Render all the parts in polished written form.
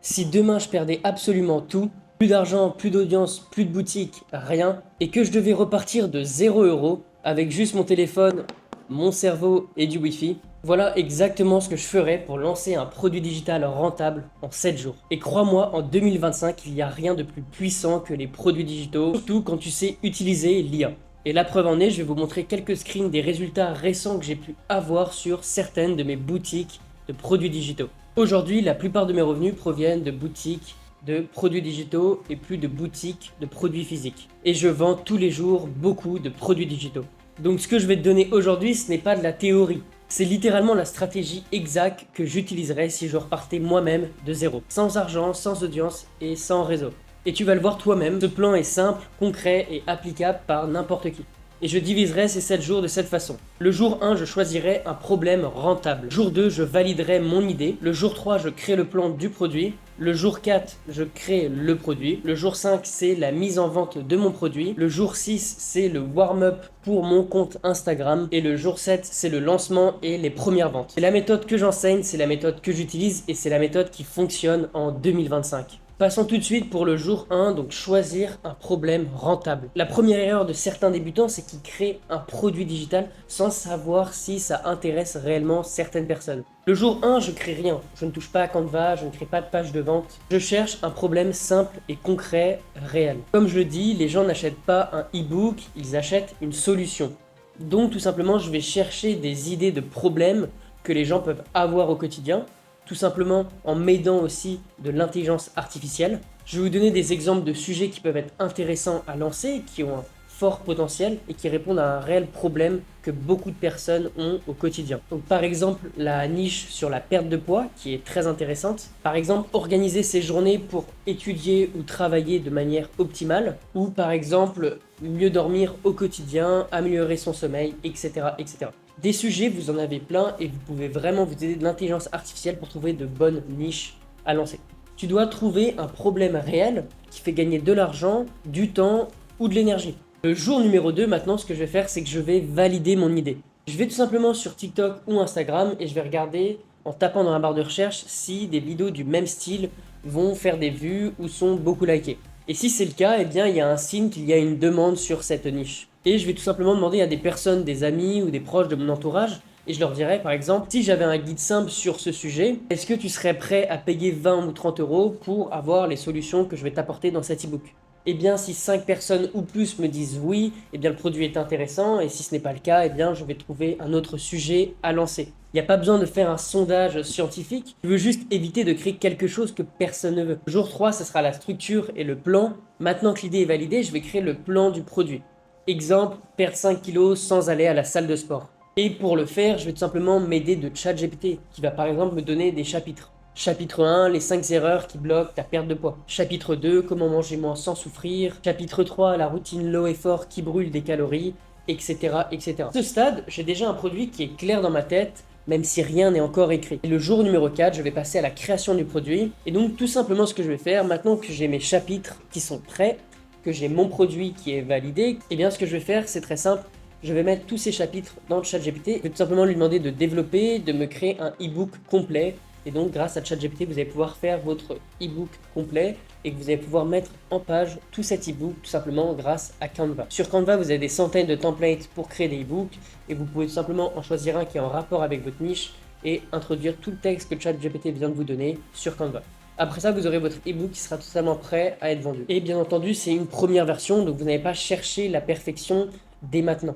Si demain je perdais absolument tout, plus d'argent, plus d'audience, plus de boutique, rien, et que je devais repartir de 0 € avec juste mon téléphone, mon cerveau et du Wi-Fi, voilà exactement ce que je ferais pour lancer un produit digital rentable en 7 jours. Et crois-moi, en 2025, il n'y a rien de plus puissant que les produits digitaux, surtout quand tu sais utiliser l'IA. Et la preuve en est, je vais vous montrer quelques screens des résultats récents que j'ai pu avoir sur certaines de mes boutiques de produits digitaux. Aujourd'hui, la plupart de mes revenus proviennent de boutiques de produits digitaux et plus de boutiques de produits physiques. Et je vends tous les jours beaucoup de produits digitaux. Donc ce que je vais te donner aujourd'hui, ce n'est pas de la théorie. C'est littéralement la stratégie exacte que j'utiliserais si je repartais moi-même de zéro. Sans argent, sans audience et sans réseau. Et tu vas le voir toi-même, ce plan est simple, concret et applicable par n'importe qui. Et je diviserai ces 7 jours de cette façon. Le jour 1, je choisirai un problème rentable. Jour 2, je validerai mon idée. Le jour 3, je crée le plan du produit. Le jour 4, je crée le produit. Le jour 5, c'est la mise en vente de mon produit. Le jour 6, c'est le warm-up pour mon compte Instagram. Et le jour 7, c'est le lancement et les premières ventes. C'est la méthode que j'enseigne, c'est la méthode que j'utilise et c'est la méthode qui fonctionne en 2025. Passons tout de suite pour le jour 1, donc choisir un problème rentable. La première erreur de certains débutants, c'est qu'ils créent un produit digital sans savoir si ça intéresse réellement certaines personnes. Le jour 1, je crée rien. Je ne touche pas à Canva, je ne crée pas de page de vente. Je cherche un problème simple et concret, réel. Comme je le dis, les gens n'achètent pas un e-book, ils achètent une solution. Donc tout simplement, je vais chercher des idées de problèmes que les gens peuvent avoir au quotidien, tout simplement en m'aidant aussi de l'intelligence artificielle. Je vais vous donner des exemples de sujets qui peuvent être intéressants à lancer, qui ont un fort potentiel et qui répondent à un réel problème que beaucoup de personnes ont au quotidien. Donc par exemple, la niche sur la perte de poids qui est très intéressante. Par exemple, organiser ses journées pour étudier ou travailler de manière optimale. Ou par exemple, mieux dormir au quotidien, améliorer son sommeil, etc. etc. Des sujets, vous en avez plein et vous pouvez vraiment vous aider de l'intelligence artificielle pour trouver de bonnes niches à lancer. Tu dois trouver un problème réel qui fait gagner de l'argent, du temps ou de l'énergie. Le jour numéro 2, maintenant, ce que je vais faire, c'est que je vais valider mon idée. Je vais tout simplement sur TikTok ou Instagram et je vais regarder en tapant dans la barre de recherche si des vidéos du même style vont faire des vues ou sont beaucoup likées. Et si c'est le cas, eh bien, il y a un signe qu'il y a une demande sur cette niche. Et je vais tout simplement demander à des personnes, des amis ou des proches de mon entourage, et je leur dirais par exemple, si j'avais un guide simple sur ce sujet, est-ce que tu serais prêt à payer 20 ou 30 € pour avoir les solutions que je vais t'apporter dans cet e-book? Eh bien, si 5 personnes ou plus me disent oui, eh bien le produit est intéressant, et si ce n'est pas le cas, eh bien je vais trouver un autre sujet à lancer. Il n'y a pas besoin de faire un sondage scientifique, je veux juste éviter de créer quelque chose que personne ne veut. Jour 3, ce sera la structure et le plan. Maintenant que l'idée est validée, je vais créer le plan du produit. Exemple, perdre 5 kilos sans aller à la salle de sport. Et pour le faire, je vais tout simplement m'aider de ChatGPT, qui va par exemple me donner des chapitres. Chapitre 1, les 5 erreurs qui bloquent ta perte de poids. Chapitre 2, comment manger moins sans souffrir. Chapitre 3, la routine low effort qui brûle des calories, etc. etc. À ce stade, j'ai déjà un produit qui est clair dans ma tête, même si rien n'est encore écrit. Et le jour numéro 4, je vais passer à la création du produit. Et donc tout simplement ce que je vais faire, maintenant que j'ai mes chapitres qui sont prêts, que j'ai mon produit qui est validé, et bien ce que je vais faire, c'est très simple. Je vais mettre tous ces chapitres dans le ChatGPT. Je vais tout simplement lui demander de développer, de me créer un e-book complet. Et donc, grâce à ChatGPT, vous allez pouvoir faire votre e-book complet et que vous allez pouvoir mettre en page tout cet e-book tout simplement grâce à Canva. Sur Canva, vous avez des centaines de templates pour créer des e-books et vous pouvez tout simplement en choisir un qui est en rapport avec votre niche et introduire tout le texte que ChatGPT vient de vous donner sur Canva. Après ça, vous aurez votre e-book qui sera totalement prêt à être vendu. Et bien entendu, c'est une première version, donc vous n'avez pas cherché la perfection dès maintenant.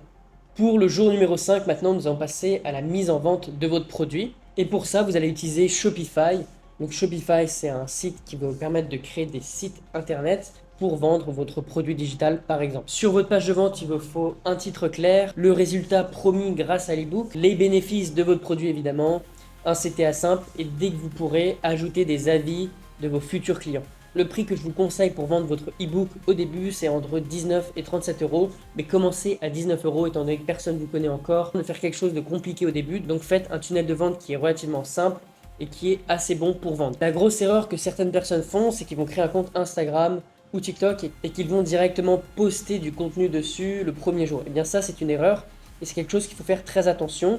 Pour le jour numéro 5, maintenant, nous allons passer à la mise en vente de votre produit. Et pour ça, vous allez utiliser Shopify. Donc Shopify, c'est un site qui va vous permettre de créer des sites internet pour vendre votre produit digital par exemple. Sur votre page de vente, il vous faut un titre clair, le résultat promis grâce à l'e-book, les bénéfices de votre produit évidemment, un CTA simple et dès que vous pourrez ajouter des avis de vos futurs clients. Le prix que je vous conseille pour vendre votre e-book au début, c'est entre 19 et 37 €. Mais commencez à 19 € étant donné que personne ne vous connaît encore. De faire quelque chose de compliqué au début. Donc faites un tunnel de vente qui est relativement simple et qui est assez bon pour vendre. La grosse erreur que certaines personnes font, c'est qu'ils vont créer un compte Instagram ou TikTok et qu'ils vont directement poster du contenu dessus le premier jour. Et bien ça, c'est une erreur et c'est quelque chose qu'il faut faire très attention.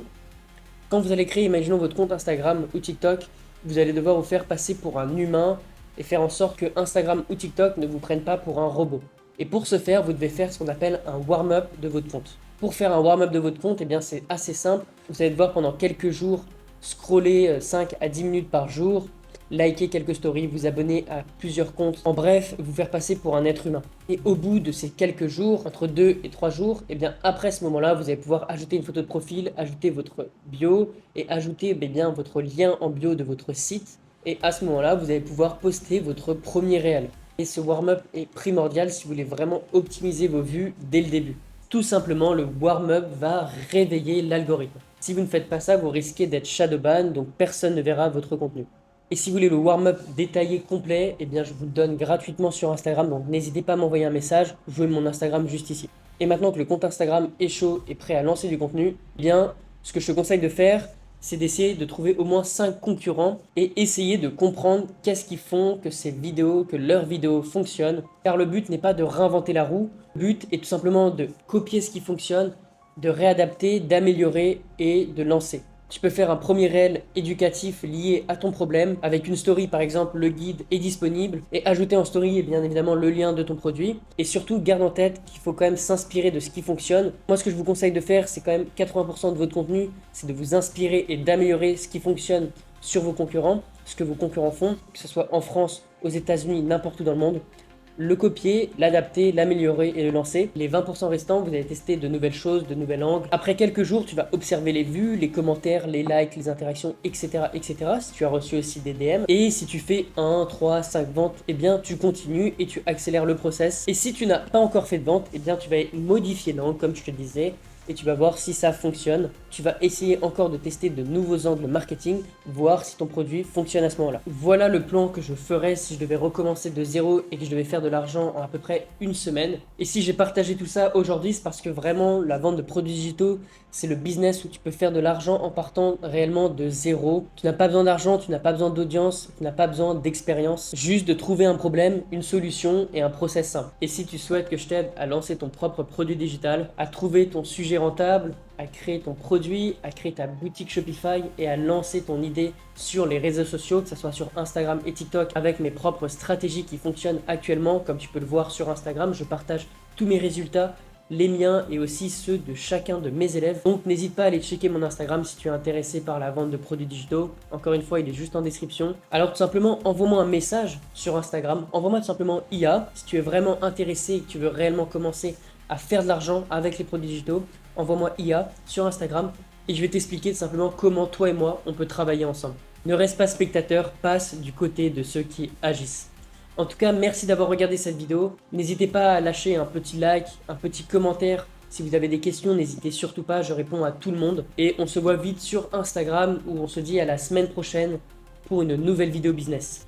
Quand vous allez créer, imaginons votre compte Instagram ou TikTok, vous allez devoir vous faire passer pour un humain et faire en sorte que Instagram ou TikTok ne vous prennent pas pour un robot. Et pour ce faire, vous devez faire ce qu'on appelle un warm-up de votre compte. Pour faire un warm-up de votre compte, eh bien c'est assez simple. Vous allez devoir pendant quelques jours scroller 5 à 10 minutes par jour, liker quelques stories, vous abonner à plusieurs comptes, en bref, vous faire passer pour un être humain. Et au bout de ces quelques jours, entre 2 et 3 jours, et bien après ce moment-là, vous allez pouvoir ajouter une photo de profil, ajouter votre bio et ajouter bien votre lien en bio de votre site. Et à ce moment-là, vous allez pouvoir poster votre premier réel. Et ce warm-up est primordial si vous voulez vraiment optimiser vos vues dès le début. Tout simplement, le warm-up va réveiller l'algorithme. Si vous ne faites pas ça, vous risquez d'être shadowban, donc personne ne verra votre contenu. Et si vous voulez le warm-up détaillé complet, eh bien je vous le donne gratuitement sur Instagram, donc n'hésitez pas à m'envoyer un message, je vous mets mon Instagram juste ici. Et maintenant que le compte Instagram est chaud et prêt à lancer du contenu, eh bien ce que je te conseille de faire, c'est d'essayer de trouver au moins 5 concurrents et essayer de comprendre qu'est-ce qu'ils font, que ces vidéos, que leurs vidéos fonctionnent. Car le but n'est pas de réinventer la roue, le but est tout simplement de copier ce qui fonctionne, de réadapter, d'améliorer et de lancer. Tu peux faire un premier réel éducatif lié à ton problème. Avec une story par exemple, le guide est disponible et ajouter en story et bien évidemment le lien de ton produit. Et surtout garde en tête qu'il faut quand même s'inspirer de ce qui fonctionne. Moi ce que je vous conseille de faire, c'est quand même 80% de votre contenu, c'est de vous inspirer et d'améliorer ce qui fonctionne sur vos concurrents, ce que vos concurrents font, que ce soit en France, aux États-Unis, n'importe où dans le monde. Le copier, l'adapter, l'améliorer et le lancer. Les 20% restants, vous allez tester de nouvelles choses, de nouveaux angles. Après quelques jours, tu vas observer les vues, les commentaires, les likes, les interactions, etc. etc. si tu as reçu aussi des DM. Et si tu fais 1, 3, 5 ventes, eh bien tu continues et tu accélères le process. Et si tu n'as pas encore fait de vente, eh bien tu vas modifier l'angle comme je te disais. Et tu vas voir si ça fonctionne. Tu vas essayer encore de tester de nouveaux angles marketing, voir si ton produit fonctionne à ce moment-là. Voilà le plan que je ferais si je devais recommencer de zéro et que je devais faire de l'argent en à peu près une semaine. Et si j'ai partagé tout ça aujourd'hui, c'est parce que vraiment la vente de produits digitaux, c'est le business où tu peux faire de l'argent en partant réellement de zéro. Tu n'as pas besoin d'argent, tu n'as pas besoin d'audience, tu n'as pas besoin d'expérience, juste de trouver un problème, une solution et un process simple. Et si tu souhaites que je t'aide à lancer ton propre produit digital, à trouver ton sujet rentable, à créer ton produit, à créer ta boutique Shopify et à lancer ton idée sur les réseaux sociaux, que ce soit sur Instagram et TikTok avec mes propres stratégies qui fonctionnent actuellement. Comme tu peux le voir sur Instagram, je partage tous mes résultats, les miens et aussi ceux de chacun de mes élèves. Donc n'hésite pas à aller checker mon Instagram si tu es intéressé par la vente de produits digitaux. Encore une fois, il est juste en description. Alors tout simplement, envoie-moi un message sur Instagram. Envoie-moi tout simplement IA si tu es vraiment intéressé et que tu veux réellement commencer à faire de l'argent avec les produits digitaux. Envoie-moi IA sur Instagram et je vais t'expliquer tout simplement comment toi et moi on peut travailler ensemble. Ne reste pas spectateur, passe du côté de ceux qui agissent. En tout cas, merci d'avoir regardé cette vidéo. N'hésitez pas à lâcher un petit like, un petit commentaire. Si vous avez des questions, n'hésitez surtout pas, je réponds à tout le monde. Et on se voit vite sur Instagram où on se dit à la semaine prochaine pour une nouvelle vidéo business.